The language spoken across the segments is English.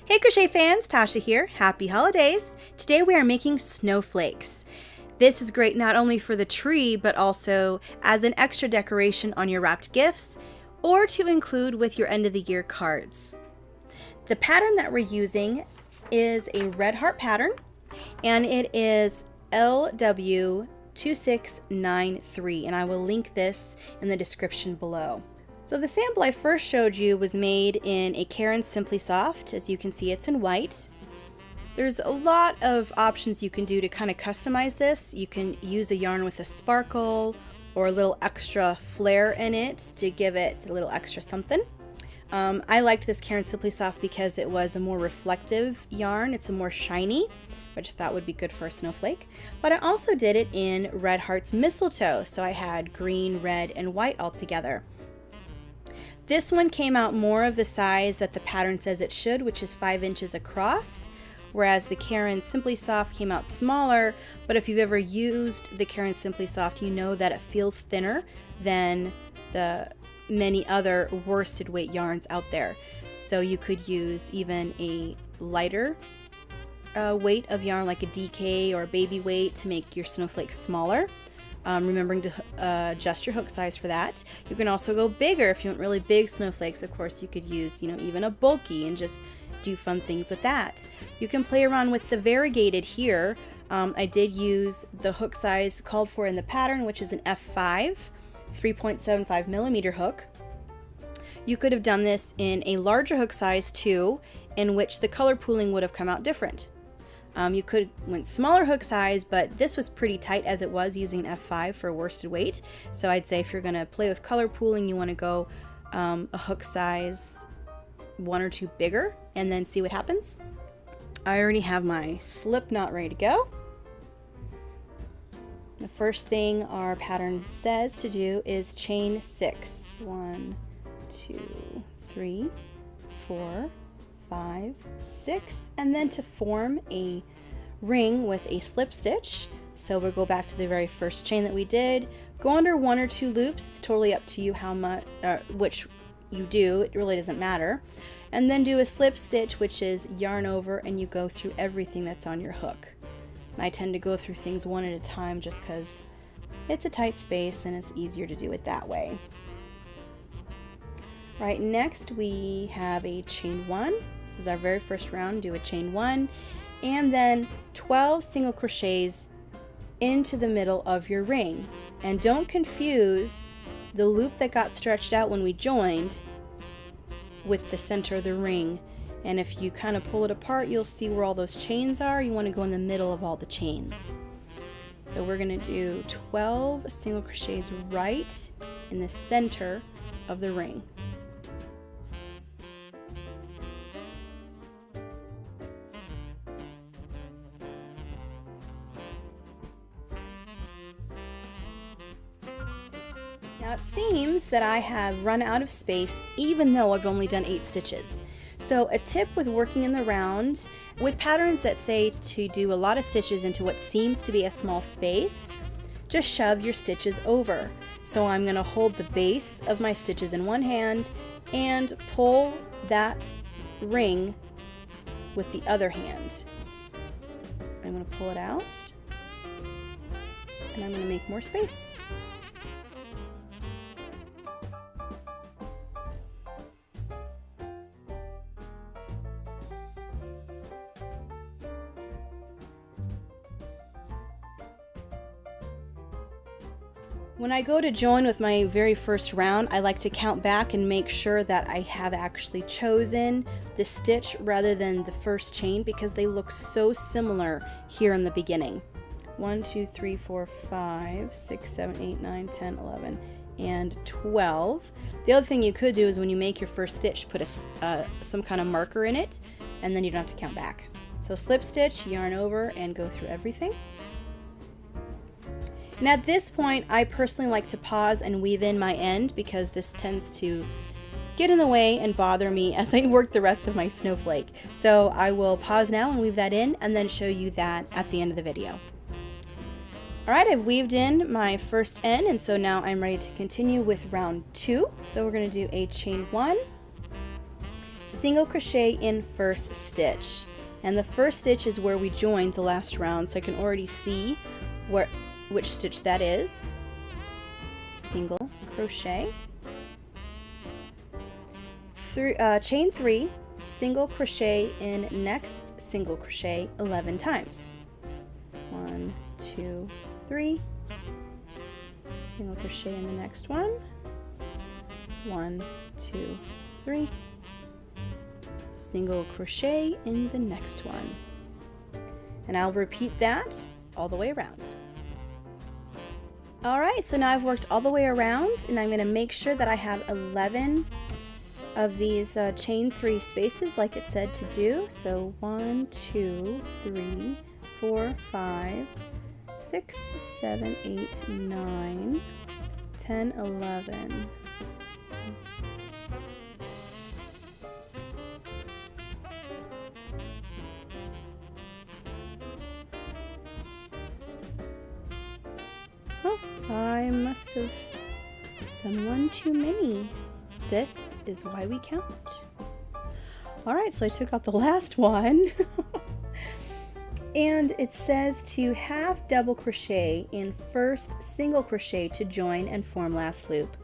Hey crochet fans, Tasha here. Happy holidays. Today we are making snowflakes. This is great not only for the tree, but also as an extra decoration on your wrapped gifts or to include with your end of the year cards. The pattern that we're using is a red heart pattern and it is LW2693, and I will link this in the description below. So the sample I first showed you was made in a Caron Simply Soft. As you can see, it's in white. There's a lot of options you can do to kind of customize this. You can use a yarn with a sparkle or a little extra flare in it to give it a little extra something. I liked this Caron Simply Soft because it was a more reflective yarn. It's a more shiny, which I thought would be good for a snowflake. But I also did it in Red Heart's Mistletoe, so I had green, red, and white all together. This one came out more of the size that the pattern says it should, which is 5 inches across, whereas the Caron Simply Soft came out smaller, but if you've ever used the Caron Simply Soft, you know that it feels thinner than the many other worsted weight yarns out there. So you could use even a lighter weight of yarn, like a DK or a baby weight, to make your snowflakes smaller. Remembering to adjust your hook size for that. You can also go bigger if you want really big snowflakes. Of course, you could use, even a bulky and just do fun things with that. You can play around with the variegated here. I did use the hook size called for in the pattern, which is an F5, 3.75 millimeter hook. You could have done this in a larger hook size too, in which the color pooling would have come out different. You could went smaller hook size, but this was pretty tight as it was, using an F5 for worsted weight. So I'd say if you're going to play with color pooling, you want to go a hook size 1 or 2 bigger and then see what happens. I already have my slip knot ready to go. The first thing our pattern says to do is chain 6. 1, 2, 3, 4, 5, 6, and then to form a ring with a slip stitch. So we'll go back to the very first chain that we did, go under 1 or 2 loops. It's totally up to you how much, which you do, it really doesn't matter, and then do a slip stitch, which is yarn over, and you go through everything that's on your hook. I tend to go through things one at a time just because it's a tight space and it's easier to do it that way. Right, next we have a chain 1. This is our very first round. Do a chain 1 and then 12 single crochets into the middle of your ring. And don't confuse the loop that got stretched out when we joined with the center of the ring. And if you kind of pull it apart, you'll see where all those chains are. You want to go in the middle of all the chains. So we're going to do 12 single crochets right in the center of the ring. Now it seems that I have run out of space even though I've only done 8 stitches. So a tip with working in the round, with patterns that say to do a lot of stitches into what seems to be a small space, just shove your stitches over. So I'm going to hold the base of my stitches in one hand and pull that ring with the other hand. I'm going to pull it out and I'm going to make more space. When I go to join with my very first round, I like to count back and make sure that I have actually chosen the stitch rather than the first chain, because they look so similar here in the beginning. 1, 2, 3, 4, 5, 6, 7, 8, 9, 10, 11, and 12. The other thing you could do is when you make your first stitch, put some kind of marker in it, and then you don't have to count back. So slip stitch, yarn over, and go through everything. And at this point, I personally like to pause and weave in my end because this tends to get in the way and bother me as I work the rest of my snowflake. So I will pause now and weave that in and then show you that at the end of the video. Alright, I've weaved in my first end, and so now I'm ready to continue with round 2. So we're going to do a chain 1, single crochet in first stitch. And the first stitch is where we joined the last round, so I can already see which stitch that is. Single crochet, chain 3, single crochet in next single crochet 11 times. 1, 2, 3, single crochet in the next one. 1, 2, 3, single crochet in the next one. And I'll repeat that all the way around. Alright, so now I've worked all the way around, and I'm going to make sure that I have 11 of these chain 3 spaces like it said to do. So 1, 2, 3, 4, 5, 6, 7, 8, 9, 10, 11. Oh, I must have done one too many. This is why we count. Alright, so I took out the last one. And it says to half double crochet in first single crochet to join and form last loop.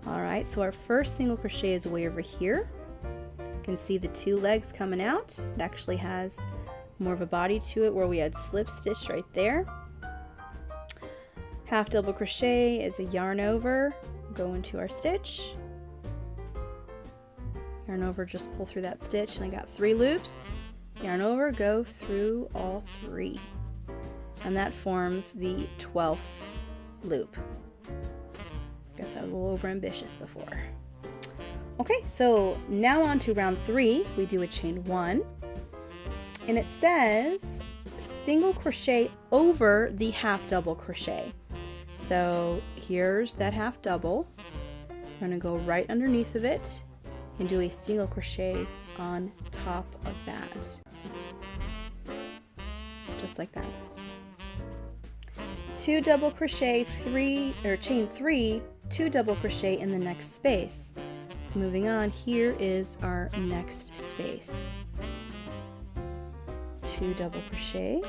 Alright, so our first single crochet is way over here. You can see the 2 legs coming out. It actually has more of a body to it where we had slip stitch right there. Half double crochet is a yarn over, go into our stitch. Yarn over, just pull through that stitch, and I got 3 loops. Yarn over, go through all 3. And that forms the 12th loop. Guess I was a little over ambitious before. Okay, so now on to round 3, we do a chain 1. And it says single crochet over the half double crochet. So here's that half double. I'm going to go right underneath of it and do a single crochet on top of that. Just like that. 2 double crochet, 3 or chain 3, 2 double crochet in the next space. So moving on, here is our next space. 2 double crochet.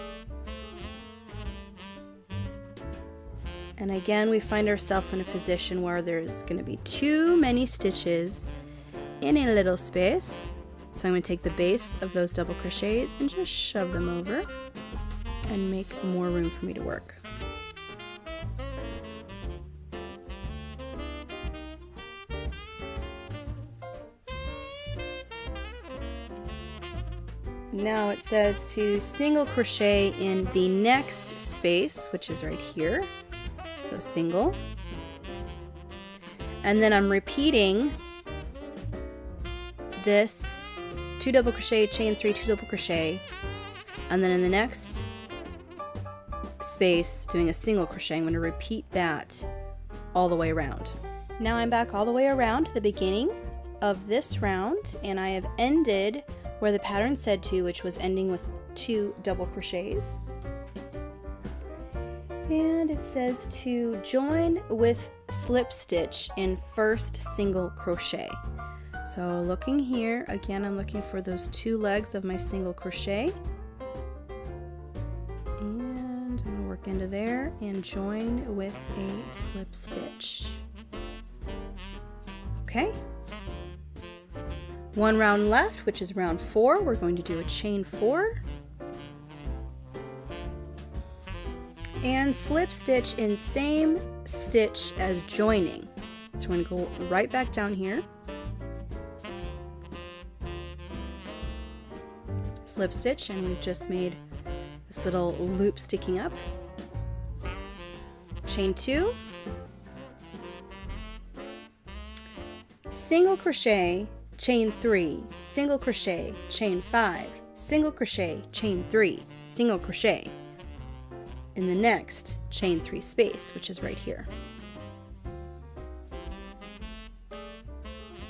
And again, we find ourselves in a position where there's going to be too many stitches in a little space. So I'm going to take the base of those double crochets and just shove them over and make more room for me to work. Now it says to single crochet in the next space, which is right here. So single, and then I'm repeating this 2 double crochet, chain 3, 2 double crochet, and then in the next space doing a single crochet. I'm going to repeat that all the way around. Now I'm back all the way around to the beginning of this round, and I have ended where the pattern said to, which was ending with 2 double crochets. And it says to join with slip stitch in first single crochet. So looking here, again, I'm looking for those 2 legs of my single crochet. And I'm going to work into there and join with a slip stitch. Okay. 1 round left, which is round 4. We're going to do a chain 4. And slip stitch in same stitch as joining. So we're going to go right back down here. Slip stitch, and we've just made this little loop sticking up. Chain 2. Single crochet, chain 3, single crochet, chain 5, single crochet, chain 3, single crochet in the next chain 3 space, which is right here.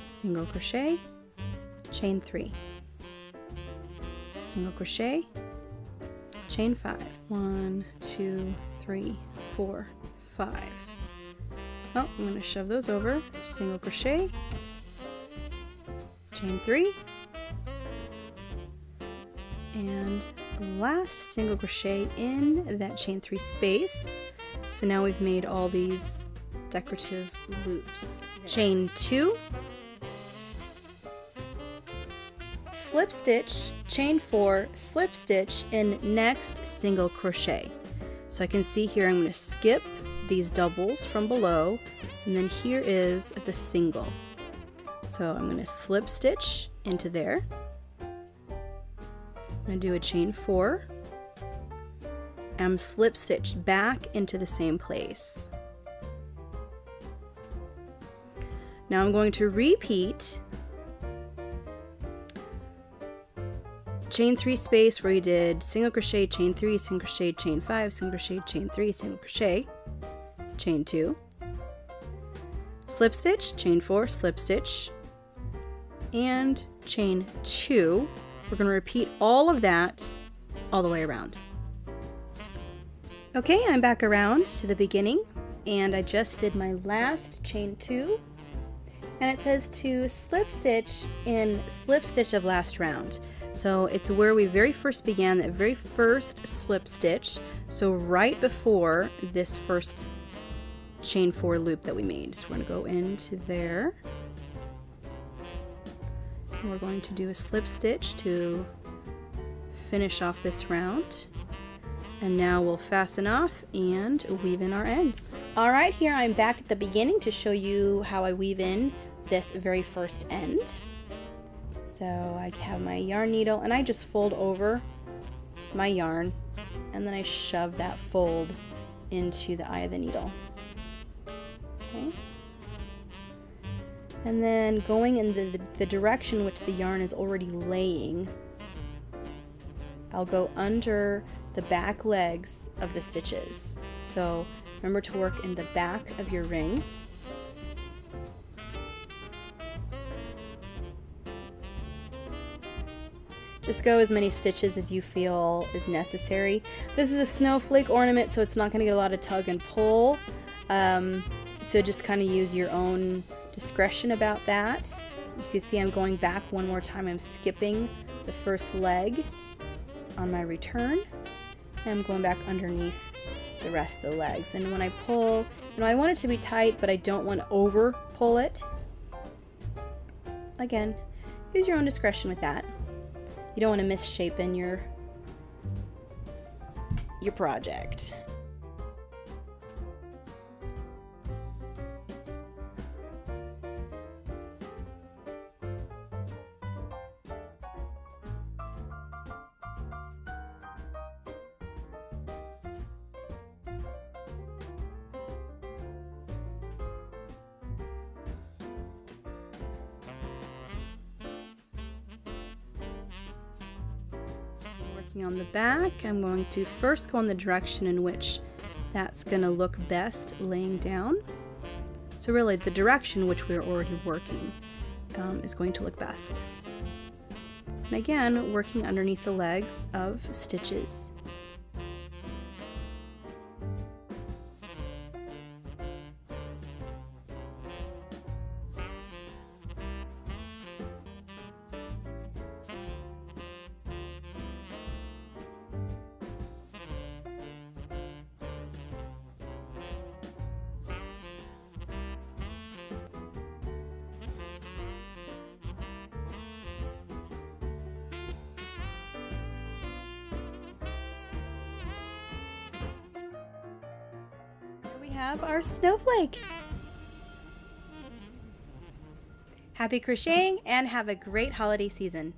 Single crochet, chain 3, single crochet, chain 5. 1, 2, 3, 4, 5. Oh, I'm going to shove those over. Single crochet, chain 3, and the last single crochet in that chain 3 space. So now we've made all these decorative loops. Chain 2, slip stitch, chain 4, slip stitch in next single crochet. So I can see here I'm going to skip these doubles from below, and then here is the single. So I'm going to slip stitch into there. I'm going to do a chain 4. I'm slip stitched back into the same place. Now I'm going to repeat chain 3 space where you did single crochet, chain 3, single crochet, chain 5, single crochet, chain 3, single crochet, chain 2, slip stitch, chain 4, slip stitch, and chain 2. We're going to repeat all of that all the way around. Okay, I'm back around to the beginning, and I just did my last chain 2, and it says to slip stitch in slip stitch of last round. So it's where we very first began, that very first slip stitch, so right before this first chain 4 loop that we made. So we're going to go into there, and we're going to do a slip stitch to finish off this round. And now we'll fasten off and weave in our ends. All right, here I'm back at the beginning to show you how I weave in this very first end. So I have my yarn needle and I just fold over my yarn, and then I shove that fold into the eye of the needle. Okay. And then going in the direction which the yarn is already laying, I'll go under the back legs of the stitches. So remember to work in the back of your ring. Just go as many stitches as you feel is necessary. This is a snowflake ornament, so it's not going to get a lot of tug and pull. So just kind of use your own discretion about that. You can see I'm going back one more time. I'm skipping the first leg on my return, and I'm going back underneath the rest of the legs. And when I pull, I want it to be tight, but I don't want to over pull it. Again, use your own discretion with that. You don't want to misshapen your project. On the back, I'm going to first go in the direction in which that's going to look best laying down. So really the direction which we're already working is going to look best. And again, working underneath the legs of stitches. Have our snowflake. Happy crocheting and have a great holiday season.